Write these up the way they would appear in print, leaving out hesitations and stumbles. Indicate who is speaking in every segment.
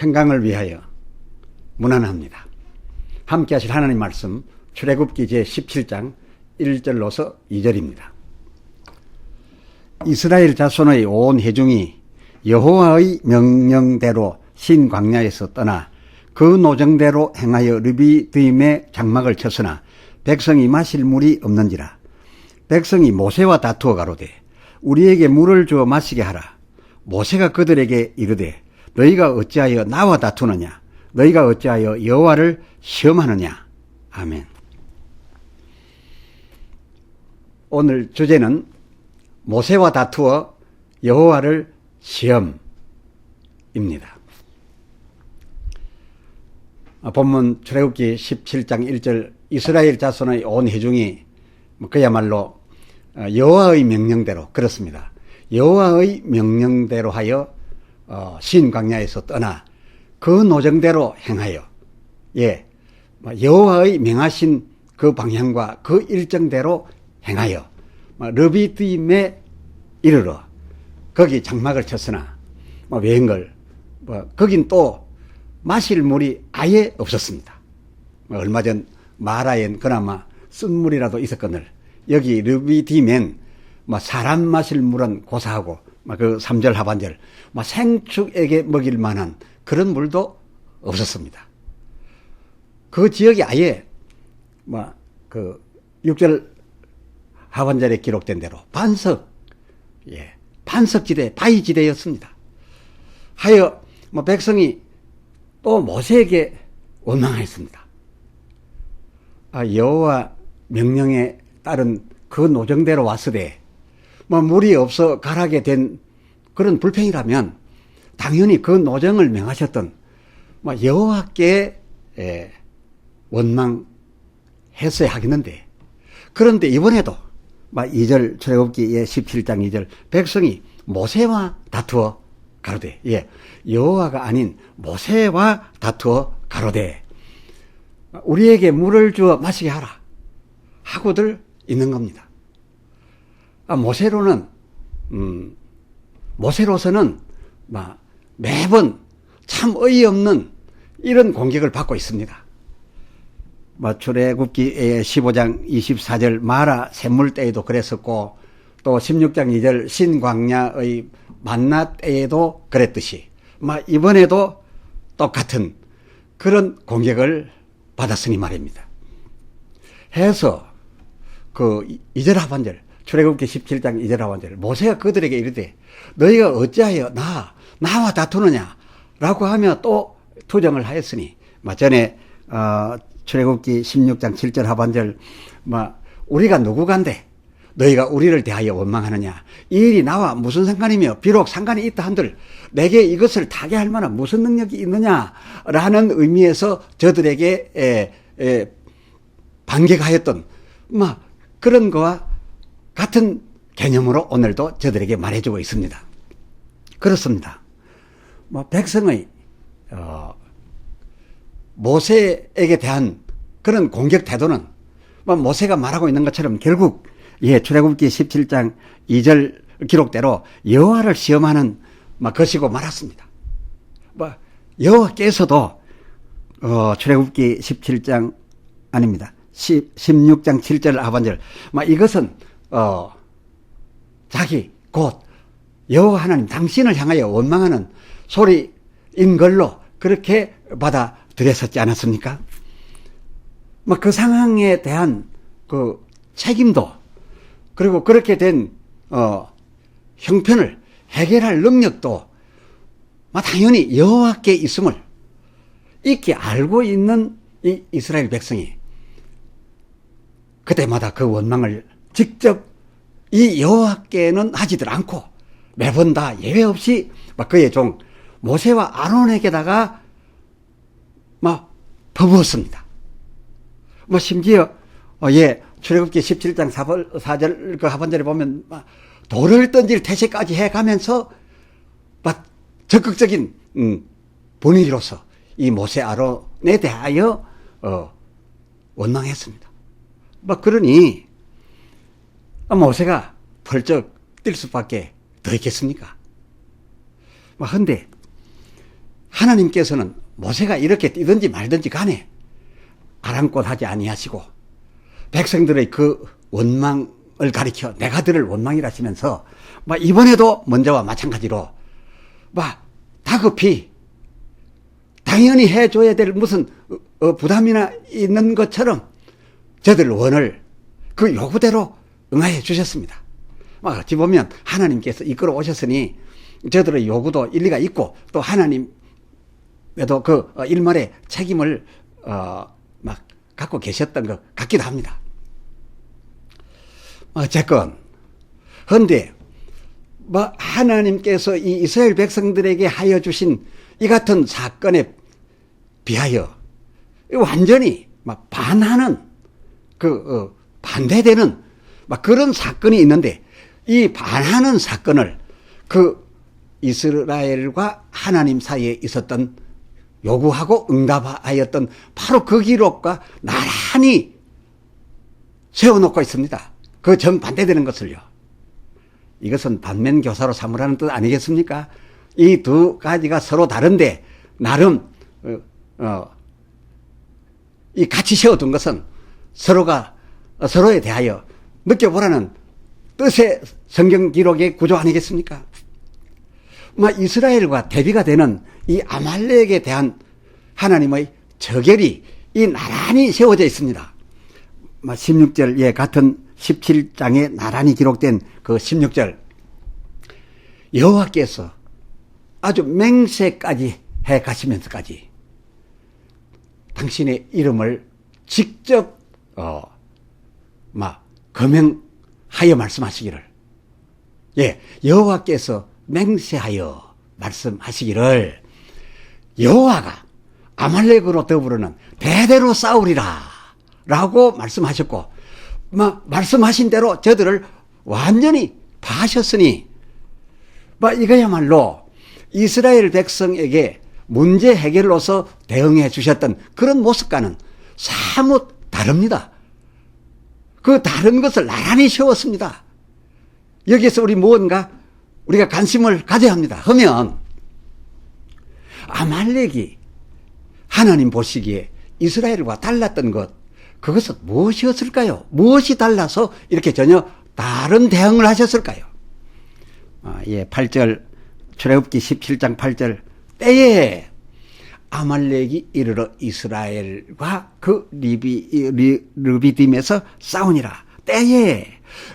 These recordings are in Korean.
Speaker 1: 평강을 위하여 문안합니다. 함께 하실 하나님 말씀 출애굽기 제17장 1절로서 2절입니다. 이스라엘 자손의 온 회중이 여호와의 명령대로 신 광야에서 떠나 그 노정대로 행하여 르비드임의 장막을 쳤으나 백성이 마실 물이 없는지라. 백성이 모세와 다투어 가로되 우리에게 물을 주어 마시게 하라. 모세가 그들에게 이르되 너희가 어찌하여 나와 다투느냐? 너희가 어찌하여 여호와를 시험하느냐? 아멘. 오늘 주제는 모세와 다투어 여호와를 시험입니다. 본문 출애굽기 17장 1절 이스라엘 자손의 온 회중이 그야말로 여호와의 명령대로 그렇습니다. 여호와의 명령대로 하여 신 광야에서 떠나 그 노정대로 행하여 여호와의 명하신 그 방향과 그 일정대로 행하여 르비드임에 이르러 거기 장막을 쳤으나 웬걸 거긴 또 마실 물이 아예 없었습니다. 얼마 전 마라엔 그나마 쓴 물이라도 있었거늘 여기 르비딤엔 사람 마실 물은 고사하고 그 3절 하반절 생축에게 먹일 만한 그런 물도 없었습니다. 그 지역이 아예 그 6절 하반절에 기록된 대로 반석지대, 바위지대였습니다. 하여 백성이 또 모세에게 원망하였습니다. 여호와 명령에 따른 그 노정대로 왔으되 물이 없어 가라게 된 그런 불평이라면 당연히 그 노정을 명하셨던 여호와께 원망했어야 하겠는데, 그런데 이번에도 2절 출애굽기 17장 2절 백성이 모세와 다투어 가로되 여호와가 아닌 모세와 다투어 가로되 우리에게 물을 주어 마시게 하라 하고들 있는 겁니다. 모세로서는 매번 참 어이없는 이런 공격을 받고 있습니다. 출애굽기 15장 24절 마라 샘물 때에도 그랬었고, 또 16장 2절 신광야의 만나 때에도 그랬듯이 이번에도 똑같은 그런 공격을 받았으니 말입니다. 해서 그 2절 하반절 출애굽기 17장 2절 하반절 모세가 그들에게 이르되 너희가 어찌하여 나와 다투느냐 라고 하며 또 투정을 하였으니 전에 출애굽기 16장 7절 하반절 우리가 누구간데 너희가 우리를 대하여 원망하느냐, 이 일이 나와 무슨 상관이며 비록 상관이 있다 한들 내게 이것을 타게 할 만한 무슨 능력이 있느냐라는 의미에서 저들에게 반격하였던 그런 거와 같은 개념으로 오늘도 저들에게 말해주고 있습니다. 그렇습니다. 백성의 모세에게 대한 그런 공격 태도는 모세가 말하고 있는 것처럼 결국 출애굽기 17장 2절 기록대로 여호와를 시험하는 것이고 말았습니다. 여호와께서도 출애굽기 17장 아닙니다. 16장 7절 하반절 이것은 자기 곧 여호와 하나님 당신을 향하여 원망하는 소리인 걸로 그렇게 받아들였었지 않았습니까? 그 상황에 대한 그 책임도, 그리고 그렇게 된 형편을 해결할 능력도 당연히 여호와께 있음을 익히 알고 있는 이 이스라엘 백성이 그때마다 그 원망을 직접 이 여호와께는 하지들 않고 매번 다 예외 없이 그의 종 모세와 아론에게다가 퍼부었습니다. 심지어 출애굽기 17장 4절 그 하반절에 보면 돌을 던질 태세까지 해가면서 적극적인 분위기로서 이 모세 아론에 대하여 원망했습니다. 그러니 모세가 펄쩍 뛸 수밖에 더 있겠습니까? 근데 하나님께서는 모세가 이렇게 뛰든지 말든지 간에 아랑곳하지 아니하시고 백성들의 그 원망을 가리켜 내가 들을 원망이라 하시면서 이번에도 먼저와 마찬가지로 다급히 당연히 해줘야 될 무슨 부담이나 있는 것처럼 저들 원을 그 요구대로 응하여 주셨습니다. 어찌 보면 하나님께서 이끌어 오셨으니 저들의 요구도 일리가 있고 또 하나님에도 그 일말의 책임을 갖고 계셨던 것 같기도 합니다. 어쨌건 그런데 하나님께서 이 이스라엘 백성들에게 하여 주신 이 같은 사건에 비하여 완전히 반하는 반대되는 그런 사건이 있는데 이 반하는 사건을 그 이스라엘과 하나님 사이에 있었던 요구하고 응답하였던 바로 그 기록과 나란히 세워놓고 있습니다. 그 정반대되는 것을요. 이것은 반면교사로 삼으라는 뜻 아니겠습니까? 이 두 가지가 서로 다른데 나름 이 같이 세워둔 것은 서로가 서로에 대하여 느껴보라는 뜻의 성경 기록의 구조 아니겠습니까? 이스라엘과 대비가 되는 이 아말렉에 대한 하나님의 저결이 이 나란히 세워져 있습니다. 16절 같은 17장에 나란히 기록된 그 16절 여호와께서 아주 맹세까지 해 가시면서까지 당신의 이름을 직접 거명하여 말씀하시기를 여호와께서 맹세하여 말씀하시기를 여호와가 아말렉으로 더불어는 대대로 싸우리라 라고 말씀하셨고 말씀하신 대로 저들을 완전히 파하셨으니 이거야말로 이스라엘 백성에게 문제 해결로서 대응해 주셨던 그런 모습과는 사뭇 다릅니다. 그 다른 것을 나란히 세웠습니다. 여기에서 무언가 우리가 관심을 가져야 합니다. 하면 아말렉이 하나님 보시기에 이스라엘과 달랐던 것 그것은 무엇이었을까요? 무엇이 달라서 이렇게 전혀 다른 대응을 하셨을까요? 8절 출애굽기 17장 8절 때에 아말렉이 이르러 이스라엘과 그 르비딤에서 싸우니라. 때에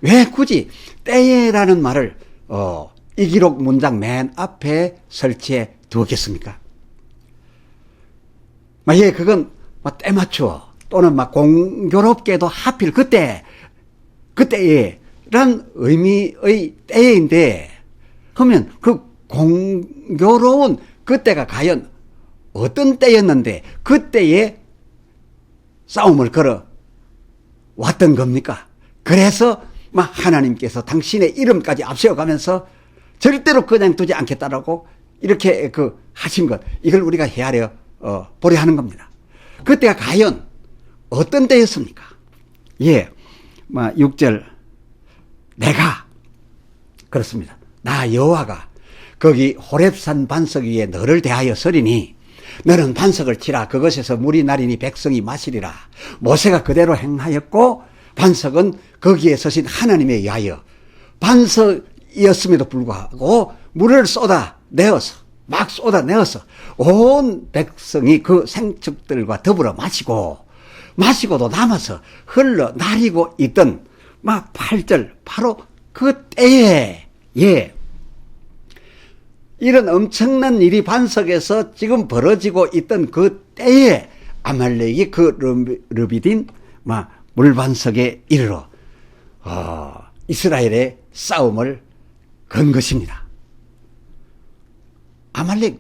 Speaker 1: 왜 굳이 때에라는 말을 이 기록 문장 맨 앞에 설치해 두었겠습니까? 그건 때맞춰 또는 공교롭게도 하필 그때에란 의미의 때인데 하면 그 공교로운 그때가 과연 어떤 때였는데 그때에 싸움을 걸어 왔던 겁니까? 그래서 하나님께서 당신의 이름까지 앞세워가면서 절대로 그냥 두지 않겠다라고 이렇게 하신 것 이걸 우리가 헤아려 보려 하는 겁니다. 그때가 과연 어떤 때였습니까? 6절 내가 그렇습니다. 나 여호와가 거기 호렙산 반석 위에 너를 대하여 서리니 너는 반석을 치라. 그것에서 물이 나리니 백성이 마시리라. 모세가 그대로 행하였고 반석은 거기에 서신 하나님에 의하여 반석이었음에도 불구하고 물을 막 쏟아내어서 온 백성이 그 생축들과 더불어 마시고도 남아서 흘러 나리고 있던 8절 바로 그 때에 이런 엄청난 일이 반석에서 지금 벌어지고 있던 그 때에 아말렉이 그 르비딤 물반석에 이르러 이스라엘의 싸움을 건 것입니다. 아말렉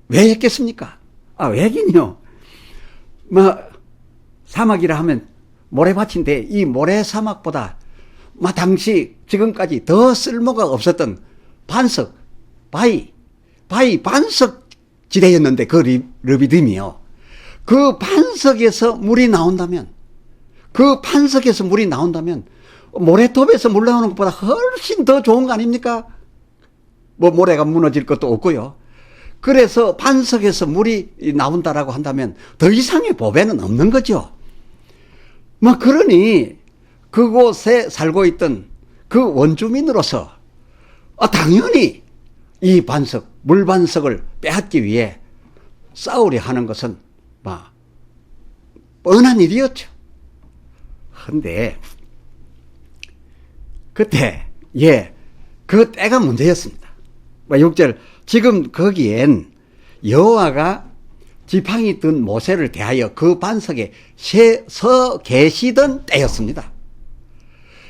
Speaker 1: 왜 했겠습니까? 왜긴요. 사막이라 하면 모래밭인데 이 모래사막보다 당시 지금까지 더 쓸모가 없었던 반석 바위 반석 지대였는데 그 르비딤이요. 그 반석에서 물이 나온다면 모래톱에서 물 나오는 것보다 훨씬 더 좋은 거 아닙니까? 모래가 무너질 것도 없고요. 그래서 반석에서 물이 나온다라고 한다면 더 이상의 보배는 없는 거죠. 뭐 그러니 그곳에 살고 있던 그 원주민으로서 당연히 이 반석, 물반석을 빼앗기 위해 싸우려 하는 것은 뻔한 일이었죠. 그런데 그때 그 때가 문제였습니다. 6절 지금 거기엔 여호와가 지팡이 든 모세를 대하여 그 반석에 서 계시던 때였습니다.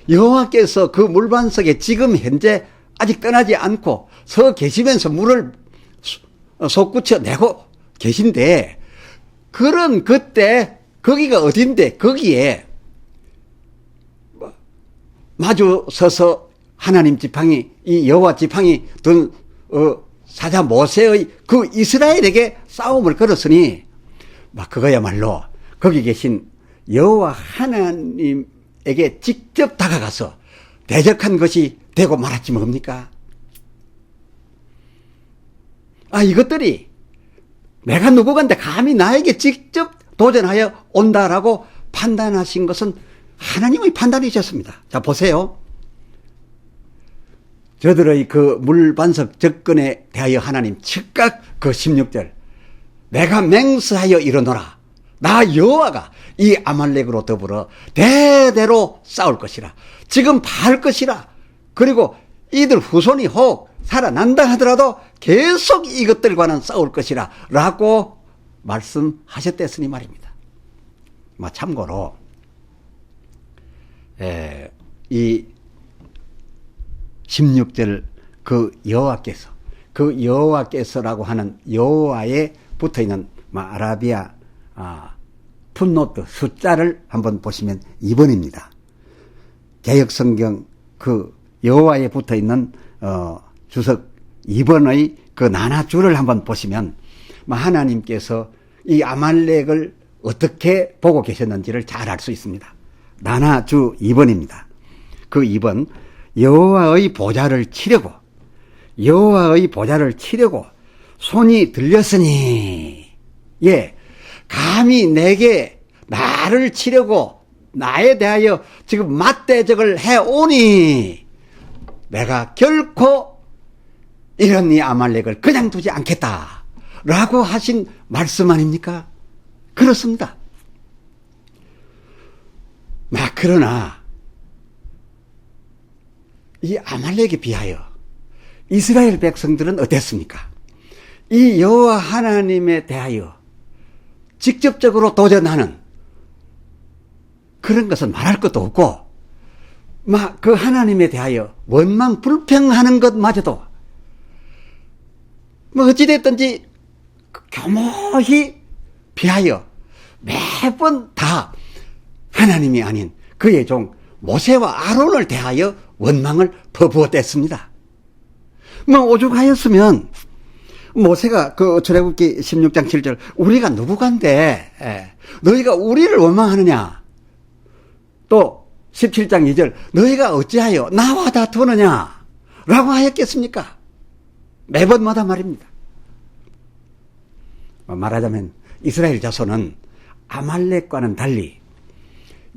Speaker 1: 여호와께서 그 물반석에 지금 현재 아직 떠나지 않고 서 계시면서 물을 솟구쳐 내고 계신데, 그런 그때 거기가 어딘데 거기에 마주 서서 하나님 지팡이, 이 여호와 지팡이 든 사자 모세의 그 이스라엘에게 싸움을 걸었으니 그거야말로 거기 계신 여호와 하나님에게 직접 다가가서 대적한 것이 되고 말았지 뭡니까? 이것들이 내가 누구간데 감히 나에게 직접 도전하여 온다라고 판단하신 것은 하나님의 판단이셨습니다. 자, 보세요. 저들의 그 물반석 접근에 대하여 하나님 즉각 그 16절 내가 맹세하여 이르노라 나 여호와가 이 아말렉으로 더불어 대대로 싸울 것이라 지금 파할 것이라 그리고 이들 후손이 혹 살아난다 하더라도 계속 이것들과는 싸울 것이라 라고 말씀하셨댔으니 말입니다. 참고로 이 16절 그 여호와께서라고 하는 여호와에 붙어있는 아라비아 풋노트 숫자를 한번 보시면 2번입니다. 개역성경 그 여호와에 붙어있는 주석 2번의 그 나나줄을 한번 보시면 하나님께서 이 아말렉을 어떻게 보고 계셨는지를 잘 알 수 있습니다. 나나주 2번입니다. 그 2번 여호와의 보좌를 치려고 손이 들렸으니 감히 내게 나를 치려고 나에 대하여 지금 맞대적을 해오니 내가 결코 이런 이 아말렉을 그냥 두지 않겠다 라고 하신 말씀 아닙니까? 그렇습니다. 그러나 이 아말렉에 비하여 이스라엘 백성들은 어땠습니까? 이 여호와 하나님에 대하여 직접적으로 도전하는 그런 것은 말할 것도 없고 그 하나님에 대하여 원망 불평하는 것마저도 어찌됐든지 교모히 비하여 매번 다 하나님이 아닌 그의 종 모세와 아론을 대하여 원망을 퍼부었댔습니다. 오죽하였으면 모세가 그 출애굽기 16장 7절 우리가 누구간데 너희가 우리를 원망하느냐, 또 17장 2절 너희가 어찌하여 나와 다투느냐 라고 하였겠습니까? 매번마다 말입니다. 말하자면 이스라엘 자손은 아말렉과는 달리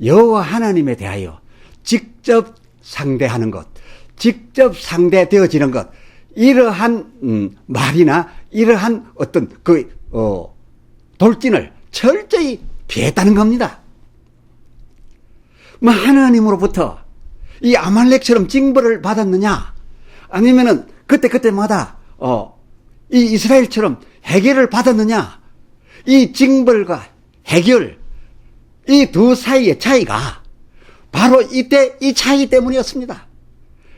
Speaker 1: 여호와 하나님에 대하여 직접 상대하는 것, 직접 상대되어지는 것, 이러한 말이나 이러한 어떤 돌진을 철저히 피했다는 겁니다. 하나님으로부터 이 아말렉처럼 징벌을 받았느냐, 아니면은 그때마다 이 이스라엘처럼 해결을 받았느냐, 이 징벌과 해결, 이 두 사이의 차이가 바로 이때 이 차이 때문이었습니다.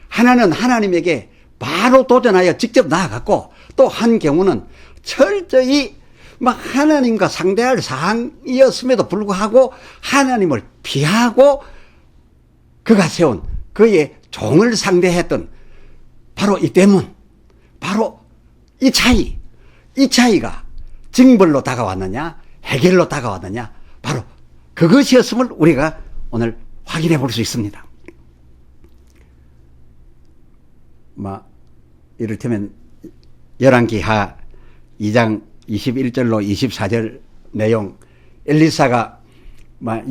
Speaker 1: 하나는 하나님에게 바로 도전하여 직접 나아갔고, 또 한 경우는 철저히 하나님과 상대할 사항이었음에도 불구하고 하나님을 피하고 그가 세운 그의 종을 상대했던 바로 이 때문, 바로 이 차이가 징벌로 다가왔느냐 해결로 다가왔느냐, 바로 그것이었음을 우리가 오늘 확인해 볼 수 있습니다. 이를테면 열왕기하 2장 21절로 24절 내용, 엘리사가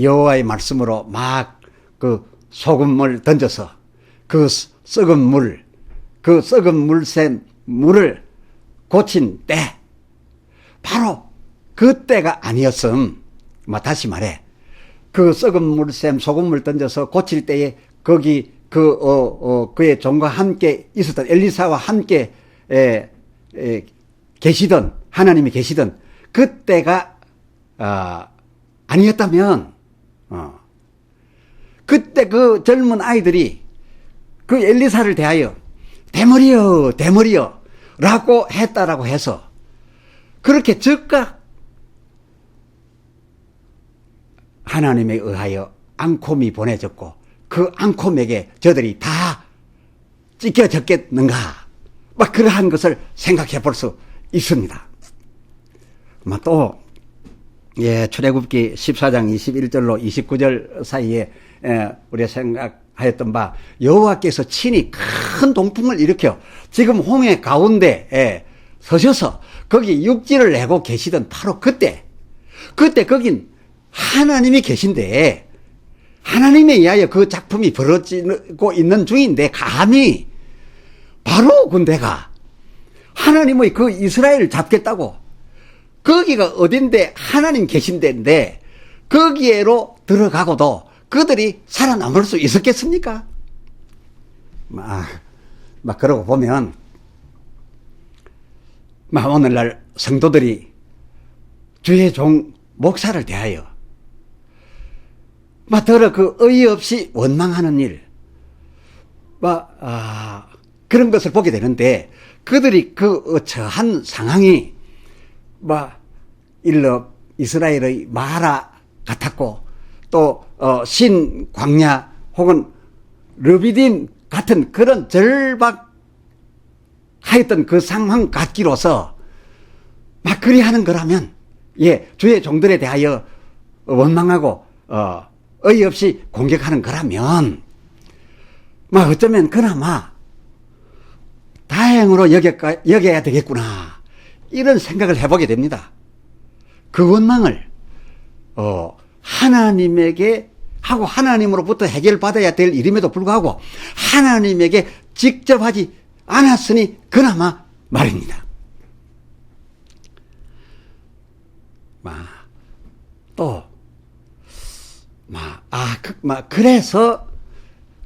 Speaker 1: 여호와의 말씀으로 막 그 소금을 던져서 그 썩은 물샘 물을 고친 때, 바로 그때가 아니었음. 다시 말해, 그 썩은 물샘 소금물 던져서 고칠 때에 거기 그의 종과 함께 있었던 엘리사와 함께 계시던 하나님이 계시던 그때가 아니었다면, 그때 그 젊은 아이들이 그 엘리사를 대하여 대머리여 대머리여 라고 했다라고 해서 그렇게 즉각 하나님에 의하여 앙콤이 보내졌고 그 앙콤에게 저들이 다 찢겨졌겠는가, 그러한 것을 생각해 볼 수 있습니다. 또 출애굽기 14장 21절로 29절 사이에 우리가 생각하였던 바, 여호와께서 친히 큰 동풍을 일으켜 지금 홍해 가운데 서셔서 거기 육지를 내고 계시던 바로 그때 거긴 하나님이 계신데, 하나님에 의하여 그 작품이 벌어지고 있는 중인데, 감히 바로 군대가 하나님의 그 이스라엘을 잡겠다고, 거기가 어딘데 하나님 계신 데인데 거기에로 들어가고도 그들이 살아남을 수 있었겠습니까? 그러고 보면 오늘날 성도들이 주의 종 목사를 대하여 더러 그 어이없이 원망하는 일, 그런 것을 보게 되는데, 그들이 그 처한 상황이 일러 이스라엘의 마라 같았고, 또 신광야 혹은 르비딤 같은 그런 절박하였던 그 상황 같기로서 그리하는 거라면, 주의 종들에 대하여 원망하고 어이없이 공격하는 거라면 어쩌면 그나마 다행으로 여겨야 되겠구나, 이런 생각을 해보게 됩니다. 그 원망을 하나님에게 하고 하나님으로부터 해결받아야 될 일임에도 불구하고 하나님에게 직접 하지 않았으니 그나마 말입니다. 그래서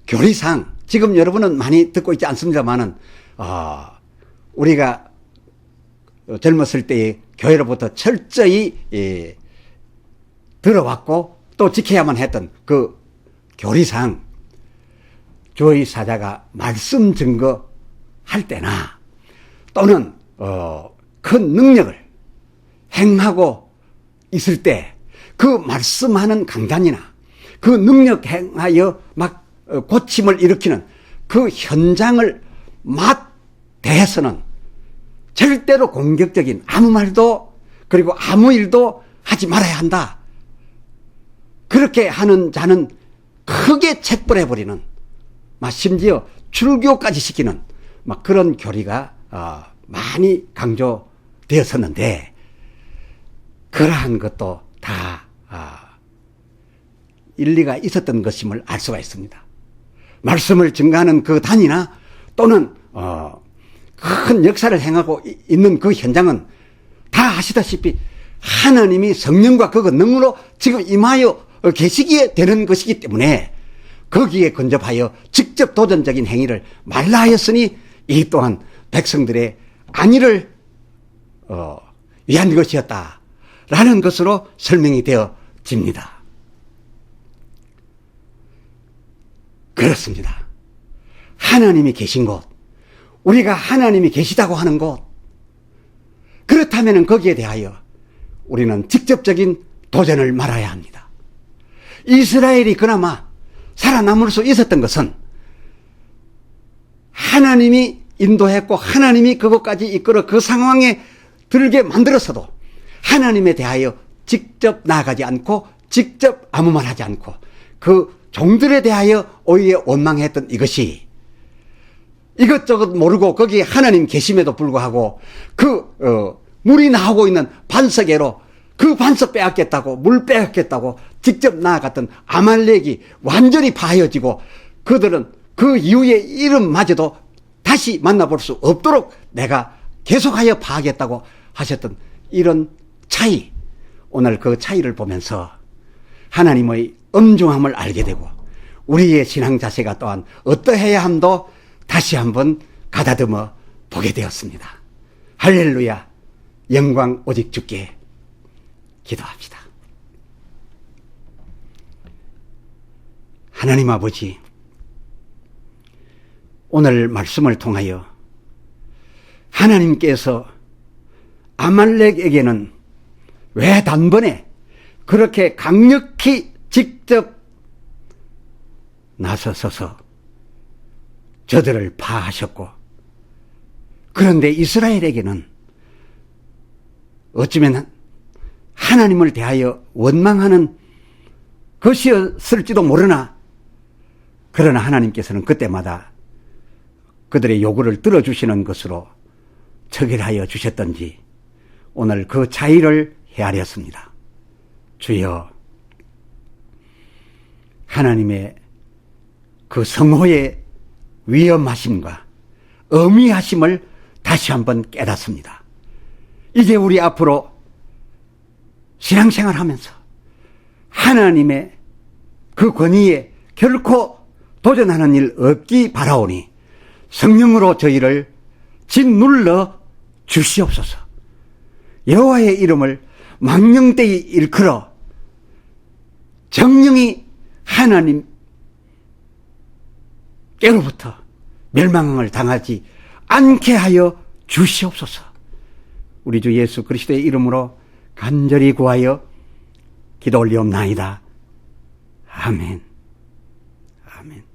Speaker 1: 교리상 지금 여러분은 많이 듣고 있지 않습니다만은 우리가 젊었을 때의 교회로부터 철저히 들어왔고 또 지켜야만 했던 그 교리상, 주의 사자가 말씀 증거할 때나 또는 큰 능력을 행하고 있을 때 그 말씀하는 강단이나 그 능력 행하여 고침을 일으키는 그 현장을 맞대해서는 절대로 공격적인 아무 말도 그리고 아무 일도 하지 말아야 한다. 그렇게 하는 자는 크게 책벌해버리는, 심지어 출교까지 시키는 그런 교리가 많이 강조되었었는데, 그러한 것도 다 일리가 있었던 것임을 알 수가 있습니다. 말씀을 증거하는 그 단이나 또는 큰 역사를 행하고 있는 그 현장은 다 아시다시피 하나님이 성령과 그 권능으로 지금 임하여 계시기에 되는 것이기 때문에 거기에 근접하여 직접 도전적인 행위를 말라 하였으니 이 또한 백성들의 안위를 위한 것이었다라는 것으로 설명이 되어집니다. 그렇습니다. 하나님이 계신 곳, 우리가 하나님이 계시다고 하는 곳, 그렇다면 거기에 대하여 우리는 직접적인 도전을 말아야 합니다. 이스라엘이 그나마 살아남을 수 있었던 것은 하나님이 인도했고 하나님이 그것까지 이끌어 그 상황에 들게 만들었어도 하나님에 대하여 직접 나아가지 않고 직접 아무 말 하지 않고 그 종들에 대하여 오히려 원망했던 이것이, 이것저것 모르고 거기에 하나님 계심에도 불구하고 물이 나오고 있는 반석에로 그 반석 빼앗겠다고 물 빼앗겠다고 직접 나아갔던 아말렉이 완전히 파헤어지고 그들은 그 이후의 이름마저도 다시 만나볼 수 없도록 내가 계속하여 파하겠다고 하셨던 이런 차이, 오늘 그 차이를 보면서 하나님의 엄중함을 알게 되고 우리의 신앙 자세가 또한 어떠해야 함도 다시 한번 가다듬어 보게 되었습니다. 할렐루야, 영광 오직 주께. 기도합시다. 하나님 아버지, 오늘 말씀을 통하여 하나님께서 아말렉에게는 왜 단번에 그렇게 강력히 직접 나서서서 저들을 파하셨고, 그런데 이스라엘에게는 어쩌면 하나님을 대하여 원망하는 것이었을지도 모르나, 그러나 하나님께서는 그때마다 그들의 요구를 들어주시는 것으로 처결하여 주셨던지 오늘 그 차이를 헤아렸습니다. 주여, 하나님의 그 성호의 위험하심과 엄미하심을 다시 한번 깨닫습니다. 이제 우리 앞으로 신앙생활하면서 하나님의 그 권위에 결코 도전하는 일 없기 바라오니 성령으로 저희를 짓눌러 주시옵소서. 여호와의 이름을 망령되이 일컬어 정령이 하나님께로부터 멸망을 당하지 않게 하여 주시옵소서. 우리 주 예수 그리스도의 이름으로 간절히 구하여 기도 올리옵나이다. 아멘. 아멘.